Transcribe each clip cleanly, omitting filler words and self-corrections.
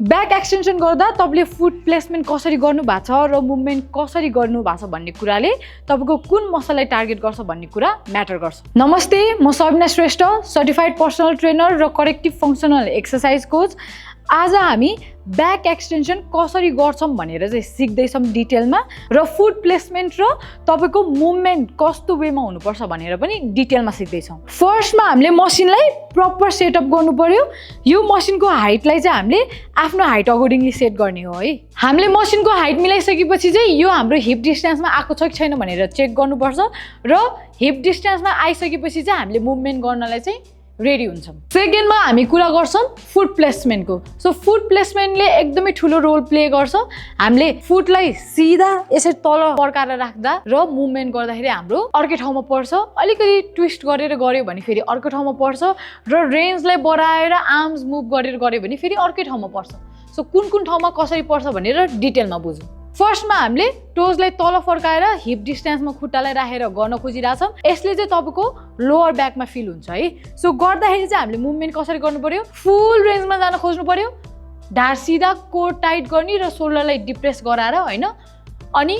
Back extension गर्दा तपाईले foot placement कसरी गर्नु भएको छ र मुभमेन्ट कसरी गर्नु भएको छ भन्ने कुराले तपाईको कुन मसललाई टार्गेट गर्छ भन्ने कुरा म्याटर गर्छ। नमस्ते, म Sabina Shrestha, certified personal trainer र करेक्टिभ फङ्सनल एक्सरसाइज कोच। आज हामी ब्याक एक्सटेन्सन कसरी गर्छौं भनेर चाहिँ सिक्दैछौं डिटेलमा र फुट प्लेसमेन्ट र तपाईको मुभमेन्ट कस्तो वेमा हुनुपर्छ भनेर पनि डिटेलमा सिक्दैछौं। फर्स्टमा हामीले मसिनलाई प्रपर सेटअप गर्नु पर्यो। यो मसिनको हाइटलाई चाहिँ हामीले आफ्नो हाइट अकर्डिङली सेट गर्ने हो है। हामीले मसिनको हाइट मिलाइसकेपछि चाहिँ यो हाम्रो हिप डिस्टेन्समा आएको छ कि छैन भनेर चेक गर्नुपर्छ र हिप डिस्टेन्समा आइसकेपछि चाहिँ हामीले मुभमेन्ट गर्नलाई चाहिँ रेडी हुन्छौं। सेकेन्डमा हामी कुरा गर्छौं फुट प्लेसमेन्टको। सो फुट प्लेसमेन्टले एकदमै ठुलो रोल प्ले गर्छ। हामीले फुटलाई सिधा यसरी तल फर्काएर राख्दा र मुभमेन्ट गर्दाखेरि हाम्रो अर्कै ठाउँमा पर्छ, अलिकति ट्विस्ट गरेर गर्यो भने फेरि अर्कै ठाउँमा पर्छ र रेन्जलाई बढाएर आर्म्स मुभ गरेर गर्यो भने फेरि अर्कै ठाउँमा पर्छ। सो कुन कुन ठाउँमा कसरी पर्छ भनेर डिटेलमा बुझौँ। फर्स्टमा हामीले टोजलाई तल फर्काएर हिप डिस्टेन्समा खुट्टालाई राखेर गर्न खोजिरहेछौँ। यसले चाहिँ तपाईको लोअर ब्याकमा फिल हुन्छ है। सो गर्दाखेरि चाहिँ हामीले मुभमेन्ट कसरी गर्नु पर्यो, फुल रेन्जमा जान खोज्नु पर्यो, ढाड सिधा, कोर टाइट गर्ने र सोल्डरलाई डिप्रेस गराएर हैन। अनि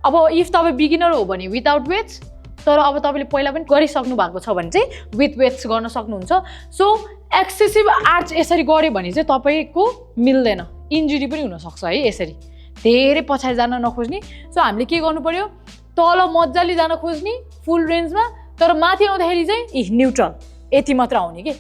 अब इफ तपाईँ बिगिनर हो भने विदाउट वेट्स, तर अब तपाईले पहिला पनि गरिसक्नु भएको छ भने चाहिँ विथ वेट्स गर्न सक्नुहुन्छ। सो एक्सेसिभ आर्च यसरी गर्यो भने चाहिँ तपाईको मिल्दैन, इन्जुरी पनि हुन सक्छ है। यसरी धेरै पछाडि जान नखोज्ने। सो हामीले के गर्नु पर्यो, तल मजाले जान खोज्ने फुल रेन्जमा, तर माथि आउँदाखेरि चाहिँ न्युट्रल यति मात्र आउने के।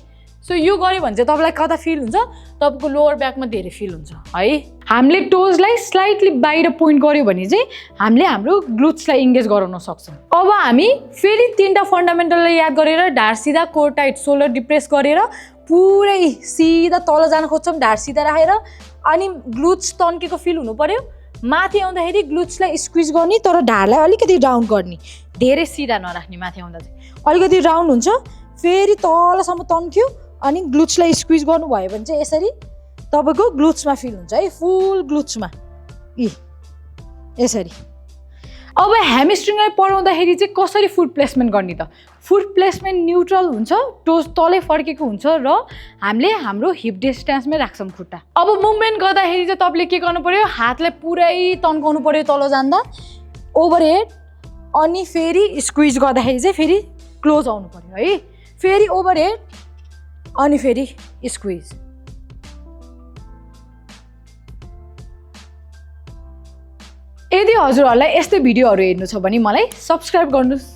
सो यो गर्यो भने चाहिँ तपाईलाई कता फिल हुन्छ, तपाईको लोअर ब्याकमा धेरै फिल हुन्छ है। हामीले टोजलाई स्लाइटली बाहिर पोइन्ट गर्यो भने चाहिँ हामीले हाम्रो ग्लुट्सलाई इन्गेज गराउन सक्छौँ। अब हामी फेरि तीनटा फन्डामेन्टललाई याद गरेर ढाड सिधा, कोर टाइट, सोल्डर डिप्रेस गरेर पुरै सिधा तल जान खोज्छौँ, ढाड सिधा राखेर। अनि ग्लुट्स तन्केको फिल हुनु पर्यो। माथि आउँदाखेरि ग्लुट्सलाई स्क्विज गर्ने, तर ढाडलाई अलिकति राउन्ड गर्ने, धेरै सिधा नराख्ने। माथि आउँदा चाहिँ अलिकति राउन्ड हुन्छ, फेरि तलसम्म तन्क्यो अनि ग्लुट्सलाई स्क्विज गर्नुभयो भने चाहिँ यसरी तपाईको ग्लुट्समा फिल हुन्छ है, फुल ग्लुट्समा यसरी। अब ह्यामस्ट्रिङलाई पढाउँदाखेरि चाहिँ कसरी फुट प्लेसमेन्ट गर्ने त? फुट प्लेसमेन्ट न्युट्रल हुन्छ, टोज तलै फर्केको हुन्छ र हामीले हाम्रो हिप डिस्टेन्समै राख्छौँ खुट्टा। अब मुभमेन्ट गर्दाखेरि चाहिँ तपाईँले के गर्नु पर्यो, हातलाई पुरै तन्काउनु पर्यो तल जाँदा, ओभरहेड, अनि फेरि स्क्विज गर्दाखेरि चाहिँ फेरि क्लोज आउनु पर्यो है। फेरि ओभरहेड अनि फेरि स्क्विज। यदि हजुरहरूलाई यस्तै भिडियोहरू हेर्नु छ भने मलाई सब्स्क्राइब गर्नुहोस्।